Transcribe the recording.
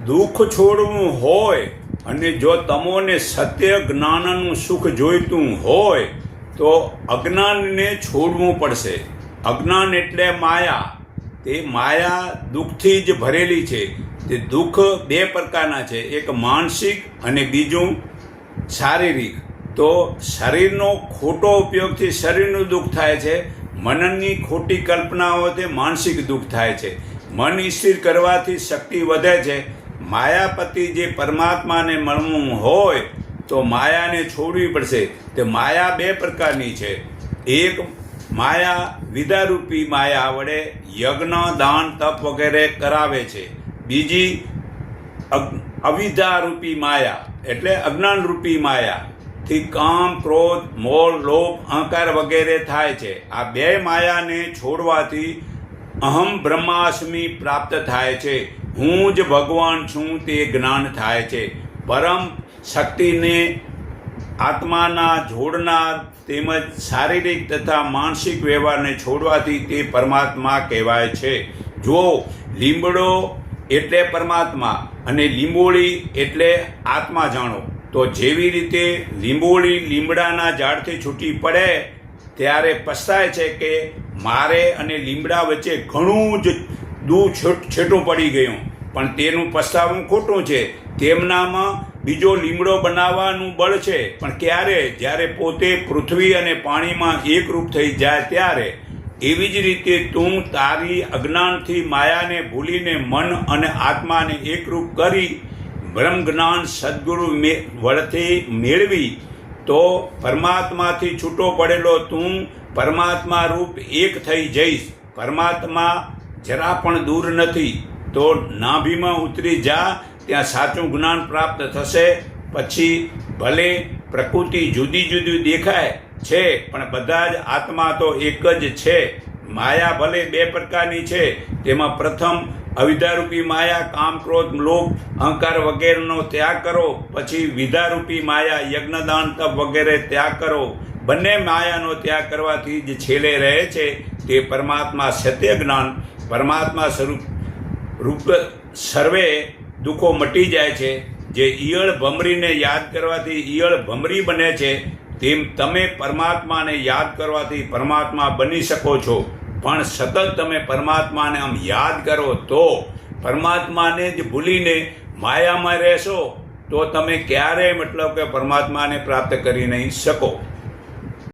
દુઃખ છોડવું હોય અને જો તમોને સત્ય જ્ઞાનનું સુખ જોઈતું હોય તો અજ્ઞાનને છોડવું પડશે. અજ્ઞાન એટલે માયા. તે માયા દુઃખથી જ ભરેલી છે. તે દુઃખ બે પ્રકારના છે, એક માનસિક અને બીજું શારીરિક. તો શરીરનો ખોટો ઉપયોગથી શરીરનું દુઃખ થાય છે, મનની ખોટી કલ્પનાઓથી માનસિક દુઃખ થાય છે. મન સ્થિર કરવાથી શક્તિ વધે છે. માયાપતિ જે પરમાત્માને મળવું હોય તો માયાને છોડવી પડશે. તે માયા બે પ્રકારની છે. એક માયા વિદ્યારૂપી માયા વડે યજ્ઞ દાન તપ વગેરે કરાવે છે. બીજી અવિદ્યારૂપી માયા એટલે અજ્ઞાનરૂપી માયાથી કામ ક્રોધ મોહ લોભ અહંકાર વગેરે થાય છે. આ બે માયાને છોડવાથી અહમ બ્રહ્માસ્મિ પ્રાપ્ત થાય છે. હું જ ભગવાન છું તે જ્ઞાન થાય છે. પરમ શક્તિને આત્માના જોડનાર તેમજ શારીરિક તથા માનસિક વ્યવહારને છોડવાથી તે પરમાત્મા કહેવાય છે. જો લીમડો એટલે પરમાત્મા અને લીંબોળી એટલે આત્મા જાણો. તો જેવી રીતે લીંબોળી લીમડાના ઝાડથી છૂટી પડે ત્યારે પસ્તાય છે કે મારે અને લીમડા વચ્ચે ઘણું જ દૂર છેટું પડી ગયું, પણ તેનું પસ્તાવું ખોટું છે. તેમનામાં બીજો લીમડો બનાવવાનું બળ છે, પણ ક્યારે? જ્યારે પોતે પૃથ્વી અને પાણીમાં એકરૂપ થઈ જાય ત્યારે. એવી જ રીતે તું તારી અજ્ઞાનથી માયાને ભૂલીને મન અને આત્માને એકરૂપ કરી બ્રહ્મ જ્ઞાન સદગુરુ વડથી મેળવી તો પરમાત્માથી છૂટો પડેલો તું પરમાત્મા રૂપ એક થઈ જઈશ. પરમાત્મા જરા પણ દૂર નથી. તો નાભીમાં ઉતરી જા, ત્યાં સાચું જ્ઞાન પ્રાપ્ત થશે. પછી ભલે પ્રકૃતિ જુદી જુદી દેખાય છે, પણ બધા જ આત્મા તો એક જ છે. માયા ભલે બે પ્રકારની છે, તેમાં પ્રથમ અવિદ્યારૂપી માયા કામ ક્રોધ લોભ અહંકાર વગેરેનો ત્યાગ કરો. પછી વિદ્યારૂપી માયા યજ્ઞદાન તપ વગેરે ત્યાગ કરો. બંને માયાનો ત્યાગ કરવાથી જ છેલ્લે રહે છે તે પરમાત્મા સત્ય જ્ઞાન. પરમાત્મા રૂપ સર્વે દુઃખો મટી જાય છે. જે ઈયળ ભમરીને યાદ કરવાથી ઈયળ ભમરી બને છે, તેમ તમે પરમાત્માને યાદ કરવાથી પરમાત્મા બની શકો છો. પણ સતત તમે પરમાત્માને આમ યાદ કરો તો પરમાત્માને જ ભૂલીને માયામાં રહેશો તો તમે ક્યારેય મતલબ કે પરમાત્માને પ્રાપ્ત કરી નહીં શકો.